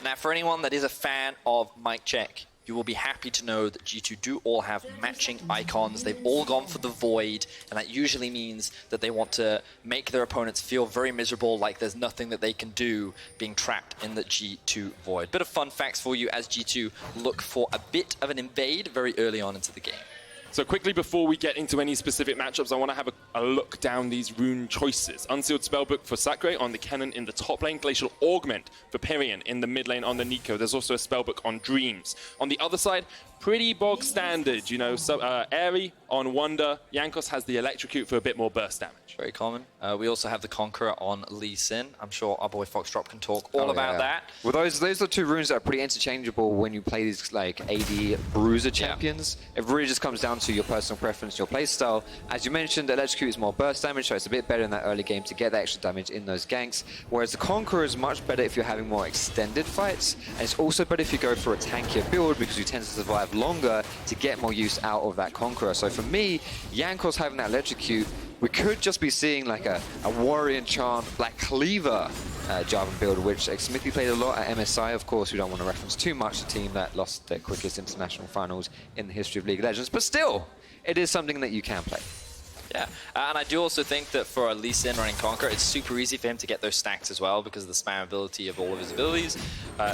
Now, for anyone that is a fan of Mikyx, you will be happy to know that G2 do all have matching icons. They've all gone for the Void, and that usually means that they want to make their opponents feel very miserable, like there's nothing that they can do being trapped in the G2 Void. Bit of fun facts for you as G2 look for a bit of an invade very early on into the game. So quickly, before we get into any specific matchups, I want to have a look down these rune choices. Unsealed Spellbook for Sacre on the Kennen in the top lane. Glacial Augment for Pirean in the mid lane on the Neeko. There's also a Spellbook on Dreams. On the other side, pretty bog standard, you know, Airy on Wunder. Jankos has the Electrocute for a bit more burst damage. Very common. We also have the Conqueror on LEC. I'm sure our boy Foxdrop can talk all about that. Well, those are two runes that are pretty interchangeable when you play these like AD bruiser champions. It really just comes down to your personal preference, your playstyle. As you mentioned, Electrocute is more burst damage, so it's a bit better in that early game to get that extra damage in those ganks. Whereas the Conqueror is much better if you're having more extended fights, and it's also better if you go for a tankier build because you tend to survive longer to get more use out of that Conqueror. So for me, Jankos having that Electrocute, we could just be seeing like a Warrior Enchant Black Cleaver Jarvan build, which Smithy played a lot at MSI. Of course, we don't want to reference too much the team that lost their quickest international finals in the history of League of Legends, but still, it is something that you can play. Yeah, and I do also think that for a Lee Sin running Conqueror, it's super easy for him to get those stacks as well because of the spam ability of all of his abilities.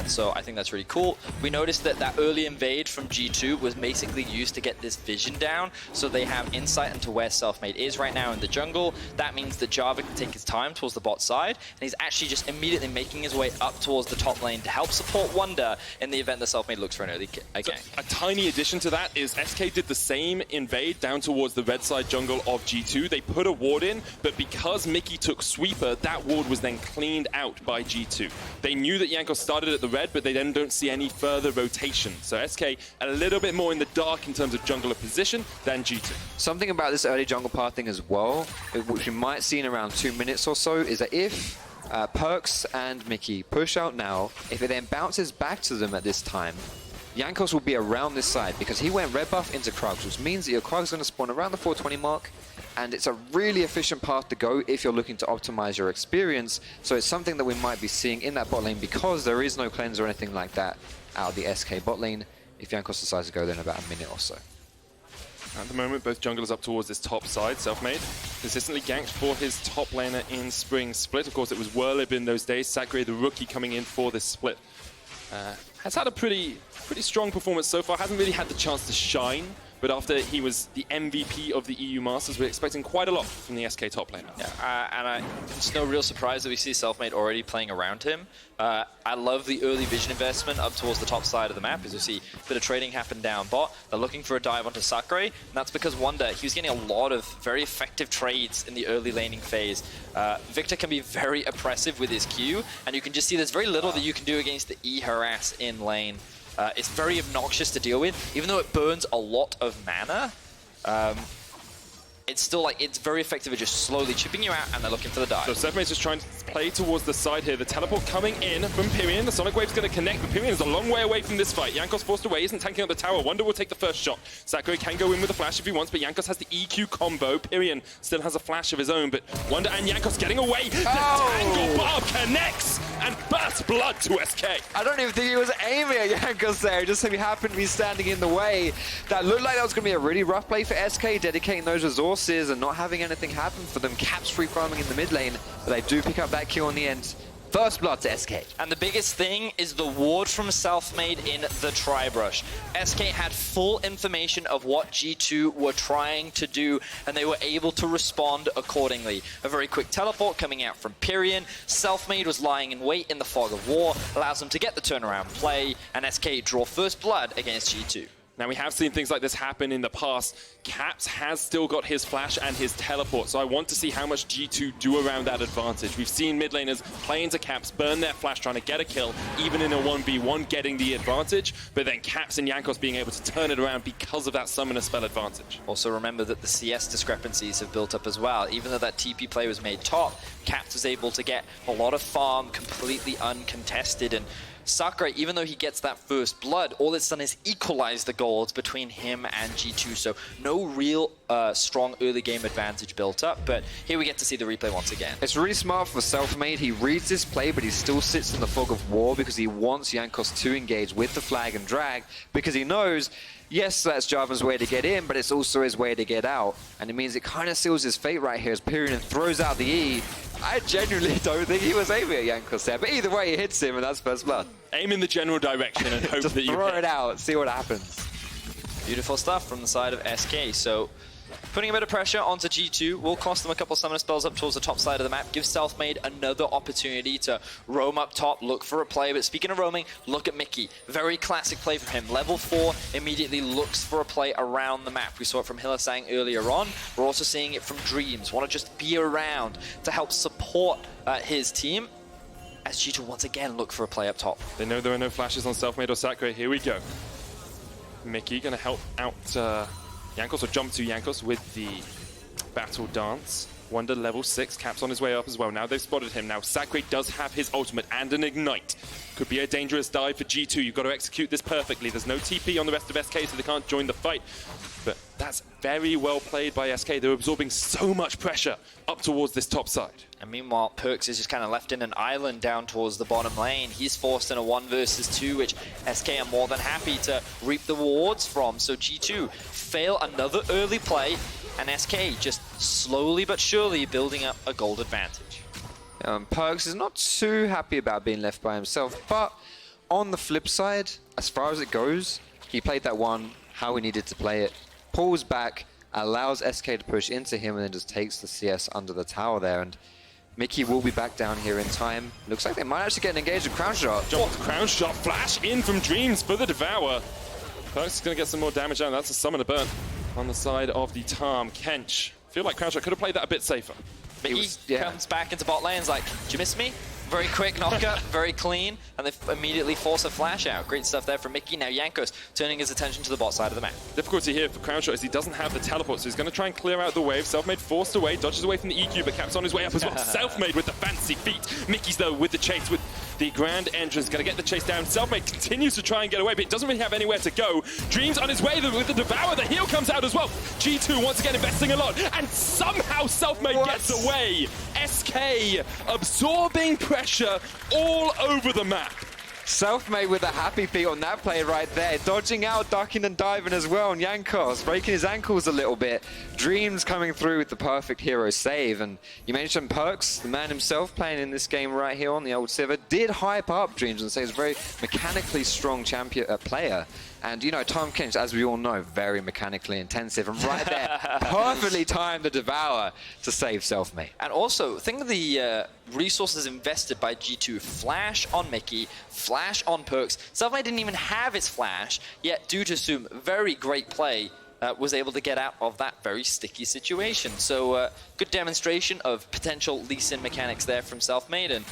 So I think that's really cool. We noticed that that early invade from G2 was basically used to get this vision down, so they have insight into where Selfmade is right now in the jungle. That means that Jarvan can take his time towards the bot side, and he's actually just immediately making his way up towards the top lane to help support Wunder in the event that Selfmade looks for an early gank. So a tiny addition to that is SK did the same invade down towards the red side jungle of G2. They put a ward in, but because Mikyx took Sweeper, that ward was then cleaned out by G2. They knew that Jankos started at the red, but they then don't see any further rotation. So SK a little bit more in the dark in terms of jungler position than G2. Something about this early jungle pathing as well, which we might see in around 2 minutes or so, is that if Perkz and Mikyx push out now, if it then bounces back to them at this time, Jankos will be around this side because he went red buff into Krugs, which means that your Krugs going to spawn around the 420 mark, and it's a really efficient path to go if you're looking to optimize your experience. So it's something that we might be seeing in that bot lane because there is no cleanse or anything like that out of the SK bot lane if Jankos decides to go there in about a minute or so. At the moment, both junglers up towards this top side. Selfmade consistently ganked for his top laner in Spring Split. Of course, it was Whirlib in those days. Sacre, the rookie, coming in for this split. Has had a pretty strong performance so far. Hasn't really had the chance to shine, but after he was the MVP of the EU Masters, we're expecting quite a lot from the SK top laner. Yeah, and it's no real surprise that we see Selfmade already playing around him. I love the early vision investment up towards the top side of the map, as you see a bit of trading happen down bot. They're looking for a dive onto Sacre, and that's because Wunder, he was getting a lot of very effective trades in the early laning phase. Viktor can be very oppressive with his Q, and you can just see there's very little that you can do against the E harass in lane. It's very obnoxious to deal with, even though it burns a lot of mana. It's still like, it's very effective at just slowly chipping you out, and they're looking for the dive. So Selfmade's just trying to play towards the side here. The teleport coming in from Pirean. The Sonic Wave's going to connect, but Pirean is a long way away from this fight. Jankos forced away, isn't tanking up the tower. Wunder will take the first shot. Sacre can go in with a flash if he wants, but Jankos has the EQ combo. Pirean still has a flash of his own, but Wunder and Jankos getting away. The Tangle Barb connects and bursts blood to SK. I don't even think he was aiming at Jankos there, just so he happened to be standing in the way. That looked like that was going to be a really rough play for SK, dedicating those resources and not having anything happen for them. Caps free farming in the mid lane, but they do pick up that kill in the end. First blood to SK. And the biggest thing is the ward from Selfmade in the Tri-Brush. SK had full information of what G2 were trying to do, and they were able to respond accordingly. A very quick teleport coming out from Pirean. Selfmade was lying in wait in the fog of war, allows them to get the turnaround play, and SK draw first blood against G2. Now, we have seen things like this happen in the past. Caps has still got his flash and his teleport, so I want to see how much G2 do around that advantage. We've seen mid laners play into Caps, burn their flash, trying to get a kill, even in a 1v1, getting the advantage, but then Caps and Jankos being able to turn it around because of that summoner spell advantage. Also remember that the CS discrepancies have built up as well. Even though that TP play was made top, Caps was able to get a lot of farm completely uncontested, and Sacre, even though he gets that first blood, all it's done is equalize the golds between him and G2. So no real strong early game advantage built up, but here we get to see the replay once again. It's really smart for Selfmade. He reads this play, but he still sits in the fog of war because he wants Jankos to engage with the flag and drag, because he knows, yes, that's Jarvan's way to get in, but it's also his way to get out. And it means it kind of seals his fate right here as Pirean throws out the E. I genuinely don't think he was aiming at Jankos there, but either way, he hits him, and that's first blood. Aim in the general direction and hope Just that you throw hit. it out, see what happens. Beautiful stuff from the side of SK. So putting a bit of pressure onto G2 will cost them a couple summoner spells up towards the top side of the map, give Selfmade another opportunity to roam up top, look for a play. But speaking of roaming, look at Mikyx. Very classic play from him. Level 4 immediately looks for a play around the map. We saw it from Hylissang earlier on. We're also seeing it from Dreams. Want to just be around to help support his team, as G2 once again look for a play up top. They know there are no flashes on Selfmade or Sacre. Here we go. Mikyx gonna help out Jankos, or jump to Jankos with the battle dance. Wunder level 6, Caps on his way up as well. Now they've spotted him. Now Sacre does have his ultimate and an ignite. Could be a dangerous dive for G2. You've got to execute this perfectly. There's no TP on the rest of SK, so they can't join the fight. But that's very well played by SK. They're absorbing so much pressure up towards this top side. And meanwhile, Perkz is just kind of left in an island down towards the bottom lane. He's forced in a 1 versus 2, which SK are more than happy to reap the rewards from. So G2 fail another early play, and SK just slowly but surely building up a gold advantage. Perkz is not too happy about being left by himself, but on the flip side, as far as it goes, he played that one how he needed to play it, pulls back, allows SK to push into him, and then just takes the CS under the tower there. And Mikyx will be back down here in time. Looks like they might actually get engaged with Crownshot. Jump to Crownshot, flash in from Dreams for the Devour. Perkz is going to get some more damage out. That's a summoner burn on the side of the Tahm. Kench. Feel like Crownshot could have played that a bit safer. Mikyx comes back into bot lanes like, did you miss me? Very quick knockup, very clean, and they immediately force a flash out. Great stuff there from Mikyx. Now Jankos turning his attention to the bot side of the map. Difficulty here for Crownshot is he doesn't have the teleport, so he's going to try and clear out the wave. Selfmade forced away, dodges away from the EQ, but Caps on his way up as well. Selfmade with the fancy feet. Mikyx, though, with the chase, with the grand entrance, going to get the chase down. Selfmade continues to try and get away, but it doesn't really have anywhere to go. Dreams on his way with the Devour. The heal comes out as well. G2 once again investing a lot, and somehow Selfmade gets away. SK absorbing pressure all over the map. Selfmade with a happy feet on that play right there. Dodging out, ducking and diving as well. And Jankos breaking his ankles a little bit. Dreams coming through with the perfect hero save. And you mentioned Perkz, the man himself playing in this game right here on the old Sivir, did hype up Dreams and say he's a very mechanically strong champion player. And, you know, Tahm Kench, as we all know, very mechanically intensive. And right there, perfectly timed the Devour to save Selfmade. And also, think of the resources invested by G2. Flash on Mikyx, flash on Perkz. Selfmade didn't even have his flash, yet due to some very great play, was able to get out of that very sticky situation. So good demonstration of potential Lee Sin mechanics there from Selfmade. And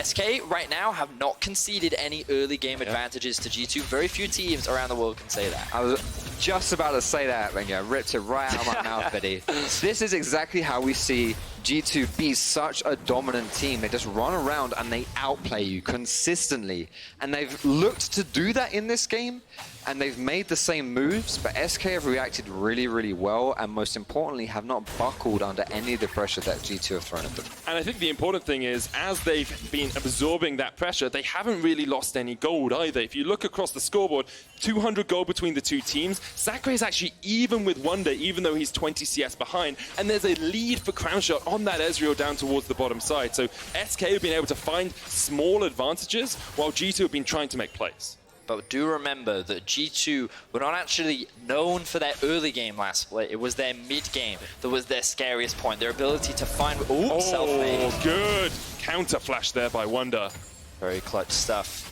SK right now have not conceded any early game advantages to G2. Very few teams around the world can say that. I was just about to say that when you ripped it right out of my mouth, Eddie. This is exactly how we see G2 be such a dominant team. They just run around and they outplay you consistently. And they've looked to do that in this game, and they've made the same moves, but SK have reacted really, really well, and most importantly, have not buckled under any of the pressure that G2 have thrown at them. And I think the important thing is, as they've been absorbing that pressure, they haven't really lost any gold either. If you look across the scoreboard, 200 gold between the two teams. Sacre is actually even with Wunder, even though he's 20 CS behind, and there's a lead for Crownshot on that Ezreal down towards the bottom side. So SK have been able to find small advantages, while G2 have been trying to make plays. But do remember that G2 were not actually known for their early game last split. It was their mid game that was their scariest point. Their ability to find... Ooh, Selfmade. Good counter flash there by Wunder. Very clutch stuff.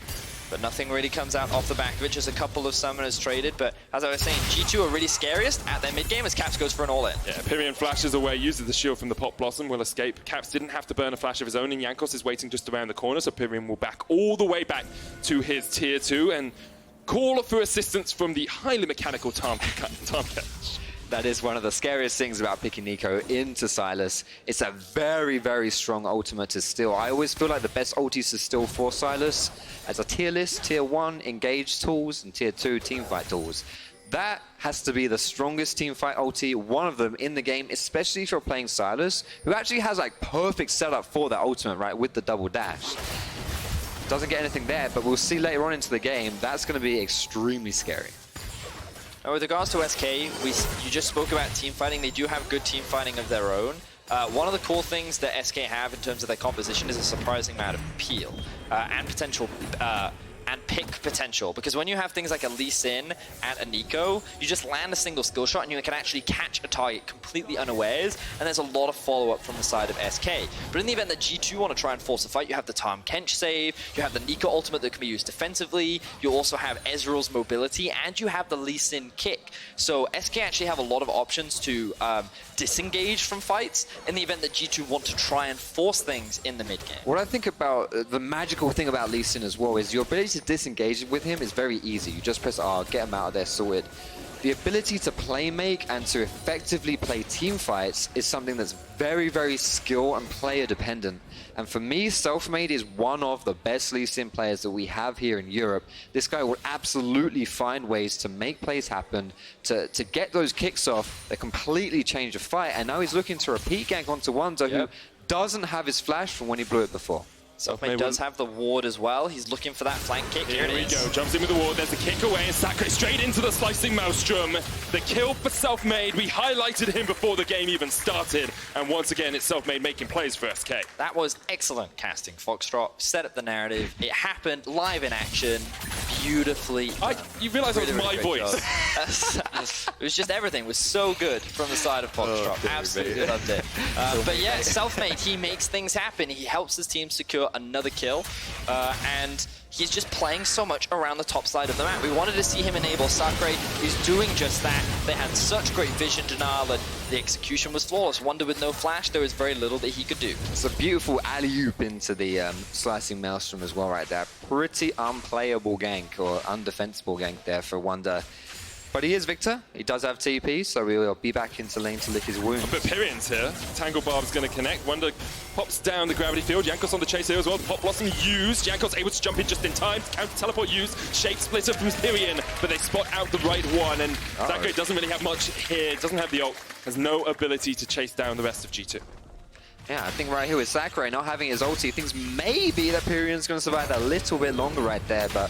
But nothing really comes out off the back of it. Just a couple of summoners traded. But as I was saying, G2 are really scariest at their mid game as Caps goes for an all-in. Yeah, Pirean flashes away, uses the shield from the Pot Blossom, will escape. Caps didn't have to burn a flash of his own, and Jankos is waiting just around the corner, so Pirean will back all the way back to his tier 2 and call for assistance from the highly mechanical Tahm Kench. That is one of the scariest things about picking Neeko into Sylas. It's a very, very strong ultimate to steal. I always feel like the best ultis to steal for Sylas as a tier list, tier 1, engage tools, and tier 2, teamfight tools. That has to be the strongest teamfight ulti, one of them in the game, especially if you're playing Sylas, who actually has like perfect setup for that ultimate, right, with the double dash. Doesn't get anything there, but we'll see later on into the game, that's going to be extremely scary. Now with regards to SK, you just spoke about team fighting. They do have good team fighting of their own. One of the cool things that SK have in terms of their composition is a surprising amount of peel and potential and pick potential, because when you have things like a Lee Sin and a Neeko, you just land a single skill shot and you can actually catch a target completely unawares, and there's a lot of follow-up from the side of SK. But in the event that G2 want to try and force a fight, you have the Tahm Kench save, you have the Neeko ultimate that can be used defensively, you also have Ezreal's mobility, and you have the Lee Sin kick. So SK actually have a lot of options to disengage from fights in the event that G2 want to try and force things in the mid game. What I think about the magical thing about Lee Sin as well is your ability to disengage with him is very easy. You just press R, get him out of there, sorted. The ability to play make and to effectively play team fights is something that's very, very skill and player dependent. And for me, Selfmade is one of the best Lee Sin players that we have here in Europe. This guy will absolutely find ways to make plays happen, to get those kicks off that completely change the fight. And now he's looking to repeat gank onto Wunder, who doesn't have his flash from when he blew it before. Selfmade does have the ward as well. He's looking for that flank kick. Here it is. Here we go. Jumps in with the ward. There's a kick away, and Sacre straight into the slicing maelstrom. The kill for Selfmade. We highlighted him before the game even started. And once again, it's Selfmade making plays for SK. That was excellent casting, Foxtrot. Set up the narrative. It happened live in action. Beautifully. You realise that was my voice. It was just everything was so good from the side of Foxtrot. Absolutely loved it. But yeah, Selfmade, he makes things happen. He helps his team secure another kill, and he's just playing so much around the top side of the map. We wanted to see him enable Sacre. He's doing just that. They had such great vision denial, and the execution was flawless. Wunder with no flash, there was very little that he could do. It's a beautiful alley-oop into the slicing maelstrom as well right there. Pretty unplayable gank, or undefensible gank there for Wunder. But he is Viktor. He does have TP, so we will be back into lane to lick his wounds. But Pirean's here. Tangle Barb's going to connect. Wunder pops down the gravity field. Jankos on the chase here as well. Pop Blossom used. Jankos able to jump in just in time. Counter teleport used. Shape splitter from Pirean, but they spot out the right one. And Sacre doesn't really have much here. Doesn't have the ult. Has no ability to chase down the rest of G2. Yeah, I think right here with Sacre not having his ulti, he thinks maybe that Pirean's going to survive a little bit longer right there, but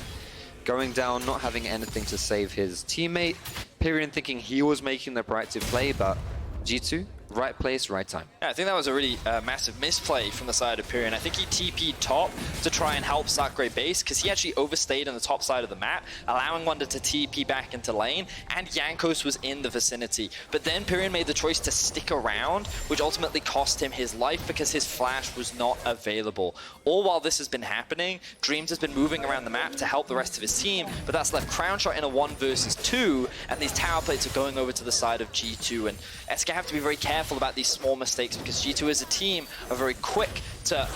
going down, not having anything to save his teammate. Pirean thinking he was making the proactive play, but G2, right place, right time. Yeah, I think that was a really massive misplay from the side of Pirean. I think he TP'd top to try and help Sacre base, because he actually overstayed on the top side of the map, allowing Wunder to TP back into lane, and Jankos was in the vicinity. But then Pirean made the choice to stick around, which ultimately cost him his life because his flash was not available. All while this has been happening, Dreams has been moving around the map to help the rest of his team, but that's left Crownshot in a 1 versus 2, and these tower plates are going over to the side of G2, and SK have to be very careful about these small mistakes, because G2 as a team are very quick to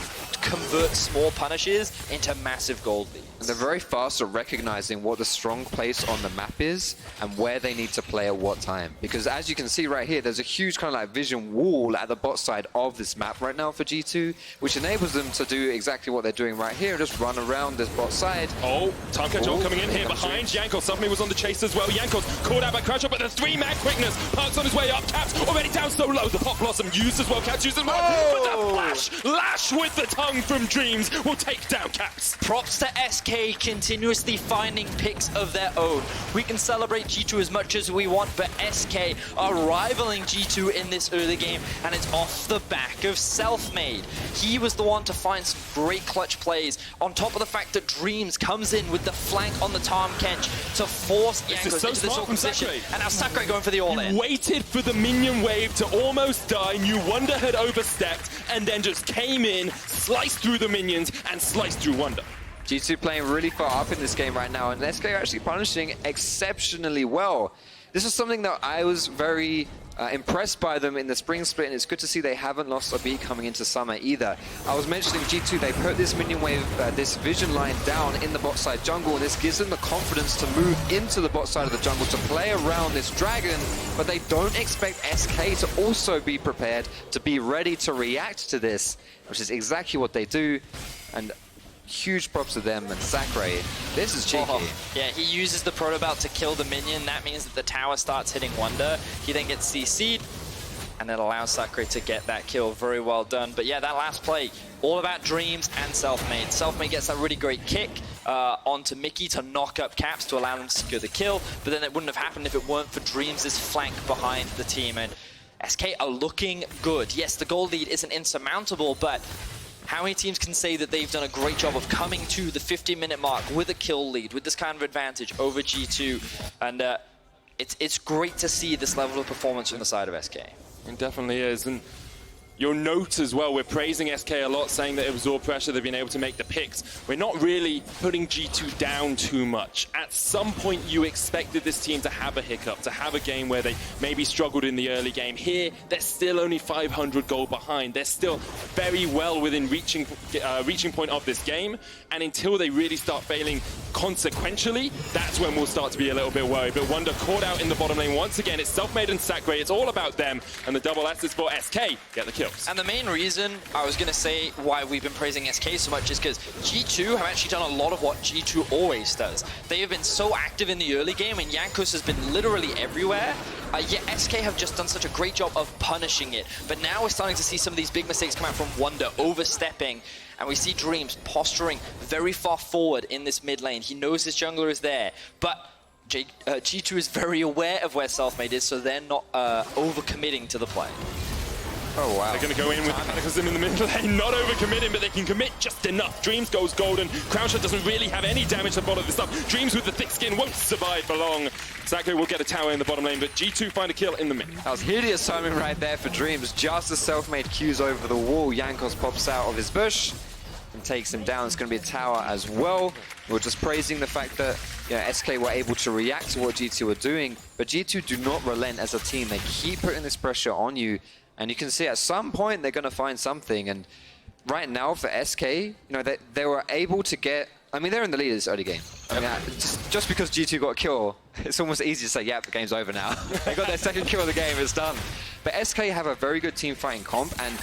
convert small punishes into massive gold leads. And they're very fast at recognizing what the strong place on the map is and where they need to play at what time. Because as you can see right here, there's a huge kind of like vision wall at the bot side of this map right now for G2, which enables them to do exactly what they're doing right here and just run around this bot side. Oh, Tahm coming in here behind Jankos. Jankos was on the chase as well. Jankos caught out by Crownshot, but the 3-man quickness. Perkz on his way up. Caps already down so low. The Pop Blossom used as well. Caps used as well. But the flash, lash with the tongue from Dreams will take down Caps. Props to SK continuously finding picks of their own. We can celebrate G2 as much as we want, but SK are rivaling G2 in this early game, and it's off the back of Selfmade. He was the one to find some great clutch plays, on top of the fact that Dreams comes in with the flank on the Tahm Kench to force Jankos into this awkward position. And now Sacre going for the all-in. Waited for the minion wave to almost die, knew Wunder had overstepped, and then just came in, sliced through the minions, and sliced through Wunder. G2 playing really far up in this game right now, and SK are actually punishing exceptionally well. This is something that I was very impressed by them in the spring split, and it's good to see they haven't lost a beat coming into summer either. I was mentioning G2, they put this minion wave, this vision line down in the bot side jungle, and this gives them the confidence to move into the bot side of the jungle to play around this dragon, but they don't expect SK to also be prepared to be ready to react to this, which is exactly what they do. And huge props to them. And Sacre, this is cheeky. Yeah, he uses the Proto Belt to kill the minion. That means that the tower starts hitting Wunder. He then gets CC'd, and it allows Sacre to get that kill. Very well done. But yeah, that last play, all about Dreams and Selfmade. Selfmade gets that really great kick onto Mikyx to knock up Caps to allow them to secure the kill, but then it wouldn't have happened if it weren't for Dreams' flank behind the team. And SK are looking good. Yes, the goal lead isn't insurmountable, but how many teams can say that they've done a great job of coming to the 50-minute mark with a kill lead, with this kind of advantage over G2? And it's great to see this level of performance from the side of SK. It definitely is. And you'll note as well, we're praising SK a lot, saying that absorb pressure, they've been able to make the picks. We're not really putting G2 down too much. At some point, you expected this team to have a hiccup, to have a game where they maybe struggled in the early game. Here, they're still only 500 gold behind. They're still very well within reaching point of this game. And until they really start failing consequentially, that's when we'll start to be a little bit worried. But Wunder caught out in the bottom lane once again. It's Selfmade and Sacre. It's all about them. And the double S is for SK. Get the kill. And the main reason I was going to say why we've been praising SK so much is because G2 have actually done a lot of what G2 always does. They have been so active in the early game, and Jankos has been literally everywhere. Yet SK have just done such a great job of punishing it. But now we're starting to see some of these big mistakes come out from Wunder, overstepping. And we see Dreams posturing very far forward in this mid lane. He knows his jungler is there. But G2 is very aware of where Selfmade is, so they're not overcommitting to the play. Oh, wow. They're going to go in with Cataclysm in the middle lane, not overcommitting, but they can commit just enough. Dreams goes golden. Crownshot doesn't really have any damage to the bottom of this stuff. Dreams with the thick skin won't survive for long. Sacre will get a tower in the bottom lane, but G2 find a kill in the mid. That was hideous timing right there for Dreams. Just as Selfmade cues over the wall, Jankos pops out of his bush and takes him down. It's going to be a tower as well. We're just praising the fact that SK were able to react to what G2 were doing, but G2 do not relent as a team. They keep putting this pressure on you. And you can see at some point they're going to find something. And right now for SK, they were able to get... I mean, they're in the lead this early game. I mean, just because G2 got a kill, it's almost easy to say, yeah, the game's over now. They got their second kill of the game, it's done. But SK have a very good team fighting comp. And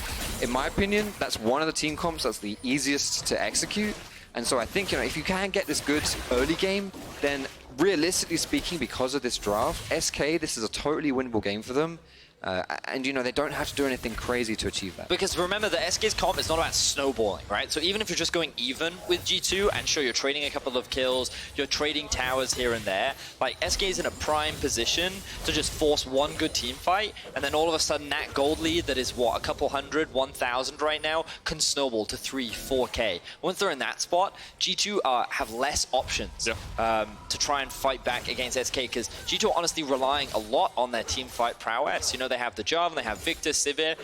in my opinion, that's one of the team comps that's the easiest to execute. And so I think, if you can get this good early game, then realistically speaking, because of this draft, SK, this is a totally winnable game for them. And they don't have to do anything crazy to achieve that. Because remember, the SK's comp is not about snowballing, right? So even if you're just going even with G2, and sure, you're trading a couple of kills, you're trading towers here and there, like, SK is in a prime position to just force one good team fight, and then all of a sudden that gold lead that is, what, a couple hundred, 1,000 right now, can snowball to 3, 4K. Once they're in that spot, G2 have less options to try and fight back against SK, because G2 are honestly relying a lot on their team fight prowess. They have the Jarvan, they have Viktor, Sivir.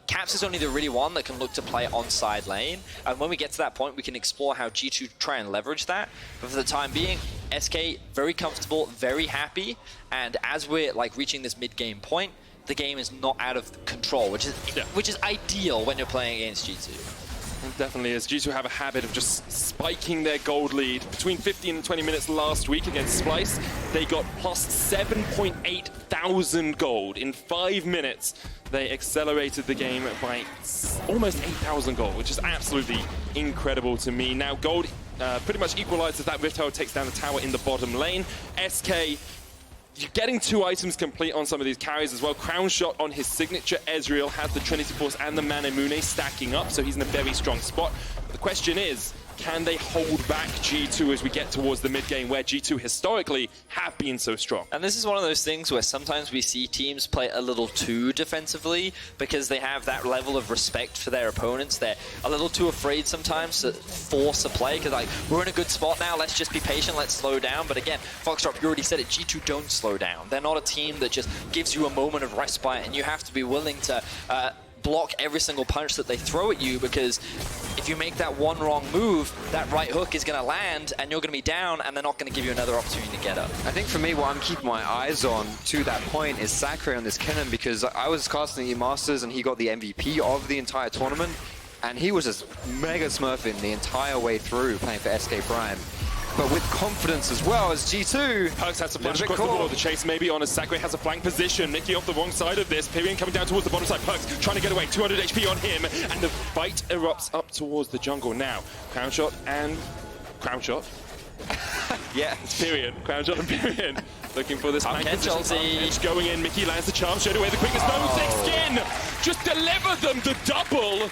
Caps is only the really one that can look to play on side lane. And when we get to that point, we can explore how G2 try and leverage that. But for the time being, SK very comfortable, very happy. And as we're reaching this mid-game point, the game is not out of control, which is ideal when you're playing against G2. It definitely is. G2 have a habit of just spiking their gold lead. Between 15 and 20 minutes last week against Splice, they got plus 7.8 thousand gold. In 5 minutes, they accelerated the game by almost 8,000 gold, which is absolutely incredible to me. Now, gold pretty much equalizes that. Rift Herald takes down the tower in the bottom lane. SK... you're getting 2 items complete on some of these carries as well. Crownshot on his signature Ezreal has the Trinity Force and the Manamune stacking up, so he's in a very strong spot. But the question is, can they hold back G2 as we get towards the mid-game where G2 historically have been so strong? And this is one of those things where sometimes we see teams play a little too defensively because they have that level of respect for their opponents. They're a little too afraid sometimes to force a play because we're in a good spot now, let's just be patient, let's slow down. But again, Foxtrot, you already said it, G2 don't slow down. They're not a team that just gives you a moment of respite, and you have to be willing to block every single punch that they throw at you, because if you make that one wrong move, that right hook is going to land and you're going to be down and they're not going to give you another opportunity to get up. I think for me, what I'm keeping my eyes on to that point is Sacre on this Kennen, because I was casting the E-Masters and he got the MVP of the entire tournament, and he was just mega smurfing the entire way through playing for SK Prime. But with confidence as well as G2. Perkz has to flash across the wall. The chase maybe on as Sacre has a flank position. Nicky off the wrong side of this. Pirean coming down towards the bottom side. Perkz trying to get away. 200 HP on him. And the fight erupts up towards the jungle now. Crownshot and Crownshot. Yeah. It's Pirean. Crownshot and Pirean. Looking for this flank Kench position. ulti. Going in. Mikyx lands the charm straight away. The quickest no thick skin. Just deliver them the double.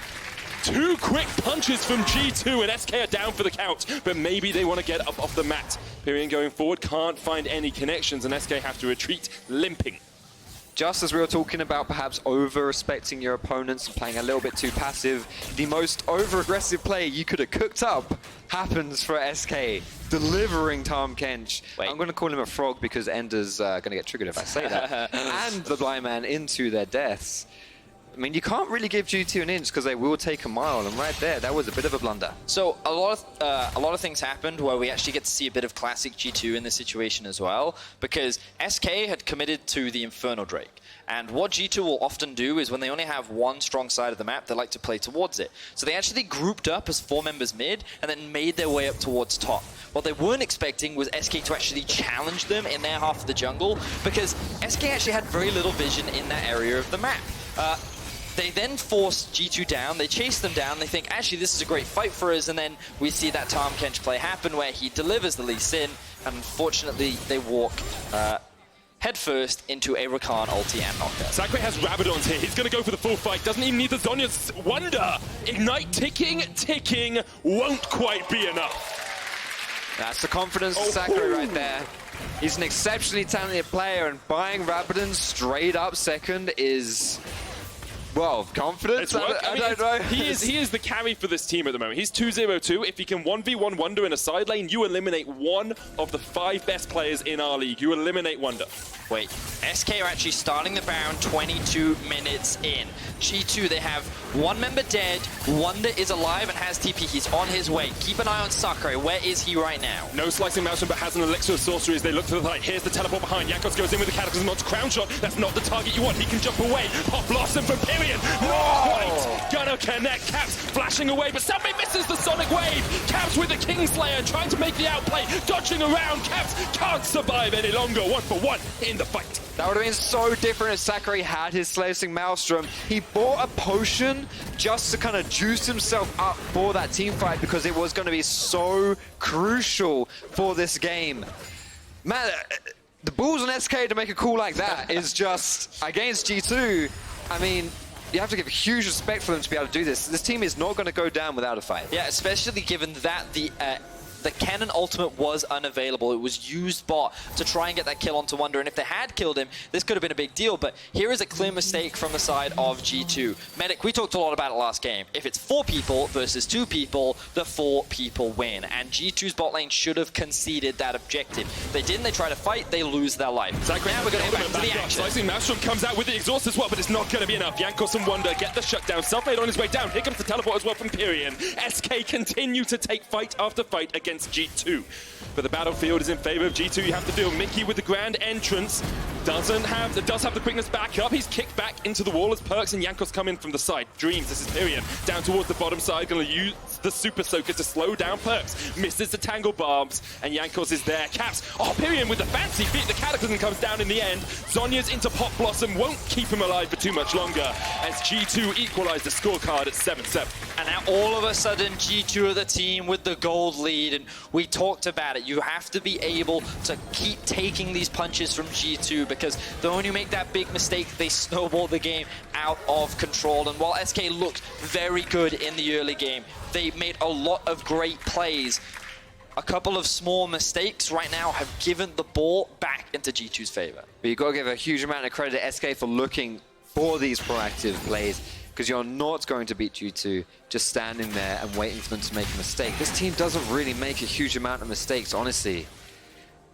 2 quick punches from G2 and SK are down for the count, but maybe they want to get up off the mat. Pirean going forward, can't find any connections, and SK have to retreat, limping. Just as we were talking about perhaps over-respecting your opponents and playing a little bit too passive, the most over-aggressive play you could have cooked up happens for SK, delivering Tahm Kench. Wait. I'm going to call him a frog because Ender's going to get triggered if I say that. And the Blind Man into their deaths. I mean, you can't really give G2 an inch because they will take a mile, and right there, that was a bit of a blunder. So a lot of things happened where we actually get to see a bit of classic G2 in this situation as well, because SK had committed to the Inferno Drake. And what G2 will often do is when they only have one strong side of the map, they like to play towards it. So they actually grouped up as 4 members mid and then made their way up towards top. What they weren't expecting was SK to actually challenge them in their half of the jungle, because SK actually had very little vision in that area of the map. They then force G2 down, they chase them down, they think, actually, this is a great fight for us, and then we see that Tahm Kench play happen where he delivers the Lee Sin, and unfortunately, they walk headfirst into a Rakan ulti and knockdown. Sacre has Rabadons here, he's going to go for the full fight, doesn't even need the Zhonya's Wunder. Ignite ticking, won't quite be enough. That's the confidence of Sacre right there. He's an exceptionally talented player, and buying Rabadon straight up second is... well, confidence? I don't know. He is the carry for this team at the moment. He's 2-0-2. If he can 1v1 Wunder in a side lane, you eliminate one of the 5 best players in our league. You eliminate Wunder. Wait, SK are actually starting the round 22 minutes in. G2, they have 1 member dead, Wunder is alive and has TP, he's on his way. Keep an eye on Sacre, where is he right now? No slicing Maelstrom, but has an elixir of sorcery as they look to the right. Here's the teleport behind, Jankos goes in with the cataclysm onto Crownshot. That's not the target you want, he can jump away. Pop Blossom from Pirean, not quite gonna connect. Caps flashing away, but Selfmade misses the Sonic Wave. Caps with the Kingslayer, trying to make the outplay, dodging around. Caps can't survive any longer, 1-for-1 in the fight. That would have been so different if Sacre had his Slicing Maelstrom. He bought a potion just to kind of juice himself up for that team fight because it was going to be so crucial for this game. Man, the balls on SK to make a call like that is just, against G2, I mean, you have to give huge respect for them to be able to do this. This team is not going to go down without a fight. Yeah, especially given that the Kennen ultimate was unavailable. It was used bot to try and get that kill onto Wunder, and if they had killed him, this could have been a big deal, but here is a clear mistake from the side of G2. Medic, we talked a lot about it last game. If it's 4 people versus 2 people, the 4 people win, and G2's bot lane should have conceded that objective. They didn't, they try to fight, they lose their life. Sacre Now we're going to go back to the action. Slicing Maelstrom comes out with the exhaust as well, but it's not going to be enough. Jankos and Wunder get the shutdown. Selfmade on his way down. Here comes the teleport as well from Pirean. SK continue to take fight after fight against G2. But the battlefield is in favor of G2. You have to deal Mikyx with the grand entrance. Does have the quickness back up. He's kicked back into the wall as Perkz and Jankos come in from the side. Dreams, this is Pirean. Down towards the bottom side, going to use the Super Soaker to slow down Perkz. Misses the Tangle Barbs, and Jankos is there. Caps, Pirean with the fancy feet. The Cataclysm comes down in the end. Zhonya's into Pop Blossom, won't keep him alive for too much longer, as G2 equalize the scorecard at 7-7. And now all of a sudden, G2 are the team with the gold lead, and we talked about it. You have to be able to keep taking these punches from G2, because the moment you make that big mistake, they snowball the game out of control. And while SK looked very good in the early game, they made a lot of great plays. A couple of small mistakes right now have given the ball back into G2's favor. But you've got to give a huge amount of credit to SK for looking for these proactive plays, because you're not going to beat G2 just standing there and waiting for them to make a mistake. This team doesn't really make a huge amount of mistakes, honestly.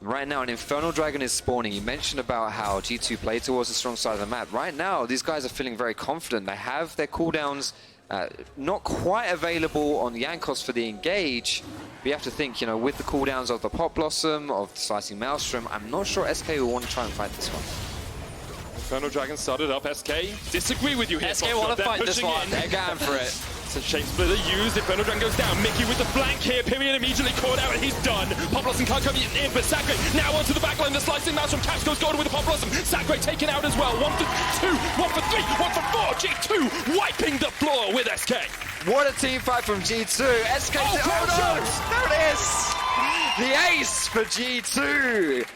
Right now, an Infernal Dragon is spawning. You mentioned about how G2 play towards the strong side of the map. Right now, these guys are feeling very confident. They have their cooldowns not quite available on Jankos for the engage. But you have to think, you know, with the cooldowns of the Pop Blossom, of the Slicing Maelstrom, I'm not sure SK will want to try and fight this one. Infernal Dragon started up. SK, disagree with you here. SK want to fight this one. They're going for it. So Shape Splitter used. Infernal Dragon goes down. Mikyx with the flank here. Pirean immediately caught out and he's done. Pop Blossom can't come in, but Sacre now onto the backline. The slicing mouse from Caps goes golden with the Pop Blossom. Sacre taken out as well. 1 for 2, 1 for 3, 1 for 4. G2 wiping the floor with SK. What a team fight from G2. SK, there it is! The ace for G2.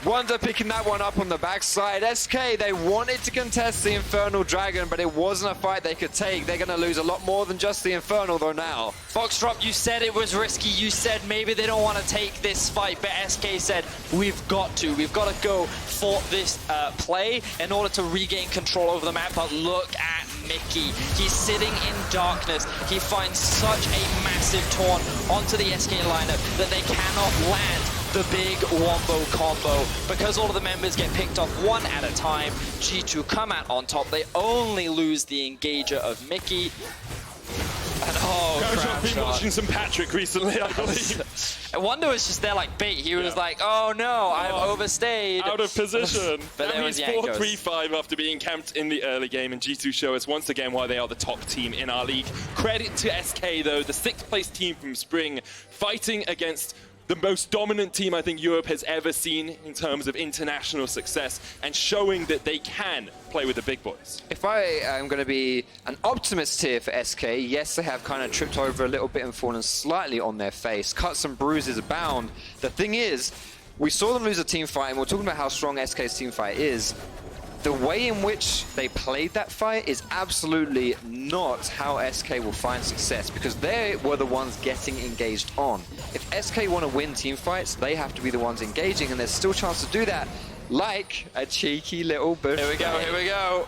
Wunder picking that one up on the backside. SK, they wanted to contest the Infernal Dragon, but it wasn't a fight they could take. They're going to lose a lot more than just the Infernal, though, now. Foxdrop, you said it was risky. You said maybe they don't want to take this fight, but SK said, we've got to. We've got to go for this play in order to regain control over the map. But look at Mikyx. He's sitting in darkness. He finds such a massive taunt onto the SK lineup that they cannot land the big wombo combo. Because all of the members get picked off one at a time, G2 come out on top. They only lose the engager of Mikyx. And Crownshot been watching some Patrick recently, I believe. And Wunder was just there like bait. He was like, oh no, I've overstayed. Out of position. But that there was means Jankos. 4-3-5 after being camped in the early game, and G2 show us once again why they are the top team in our league. Credit to SK though, the 6th place team from Spring, fighting against the most dominant team I think Europe has ever seen in terms of international success, and showing that they can play with the big boys. If I am going to be an optimist here for SK, yes, they have kind of tripped over a little bit and fallen slightly on their face. Cuts and bruises abound. The thing is, we saw them lose a team fight, and we're talking about how strong SK's team fight is. The way in which they played that fight is absolutely not how SK will find success, because they were the ones getting engaged on. If SK want to win team fights, they have to be the ones engaging, and there's still a chance to do that, like a cheeky little bush. Here we go, here we go.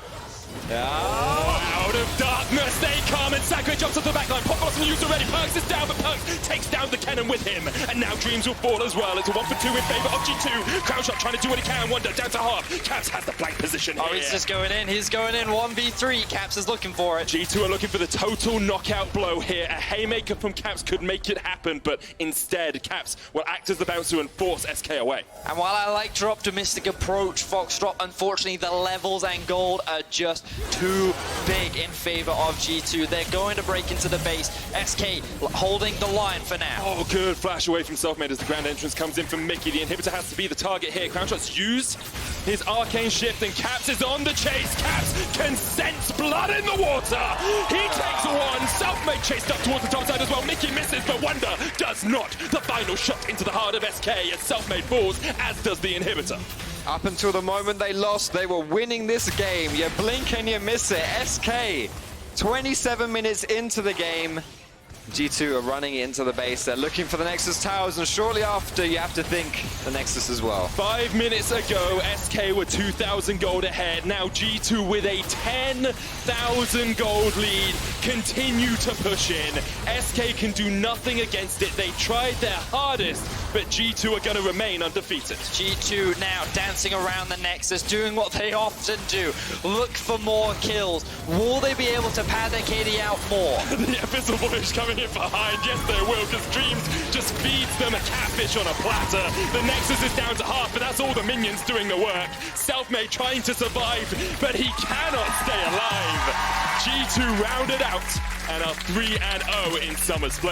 Oh, out of darkness they come, and Sacre jumps off the backline. Pop Blossom used already. Perkz is down, but Perkz takes down the Kennen with him. And now Dreams will fall as well. It's a 1 for 2 in favor of G2. Crownshot trying to do what he can. Wunder down to half. Caps has the flank position here. Oh, he's just going in. He's going in. 1v3. Caps is looking for it. G2 are looking for the total knockout blow here. A haymaker from Caps could make it happen, but instead Caps will act as the bouncer and force SK away. And while I like your optimistic approach, Foxdrop, unfortunately the levels and gold are just too big in favor of G2. They're going to break into the base. SK holding the line for now. Oh, good flash away from Selfmade as the grand entrance comes in from Mikyx. The inhibitor has to be the target here. Crownshot's used his arcane shift, and Caps is on the chase. Caps can sense blood in the water. He takes one. Selfmade chased up towards the top side as well. Mikyx misses, but Wunder does not. The final shot into the heart of SK as Selfmade falls, as does the inhibitor. Up until the moment they lost, they were winning this game. You blink and you miss it. SK, 27 minutes into the game. G2 are running into the base. They're looking for the Nexus towers, and shortly after, you have to think the Nexus as well. 5 minutes ago, SK were 2,000 gold ahead. Now G2 with a 10,000 gold lead continue to push in. SK can do nothing against it. They tried their hardest, but G2 are going to remain undefeated. G2 now dancing around the Nexus, doing what they often do. Look for more kills. Will they be able to pad their KD out more? The Abyssal Voyage coming in behind. Yes, they will, because Dreams just feeds them a catfish on a platter. The Nexus is down to half, but that's all the minions doing the work. Selfmade trying to survive, but he cannot stay alive. G2 rounded out and are 3-0 in Summer Split.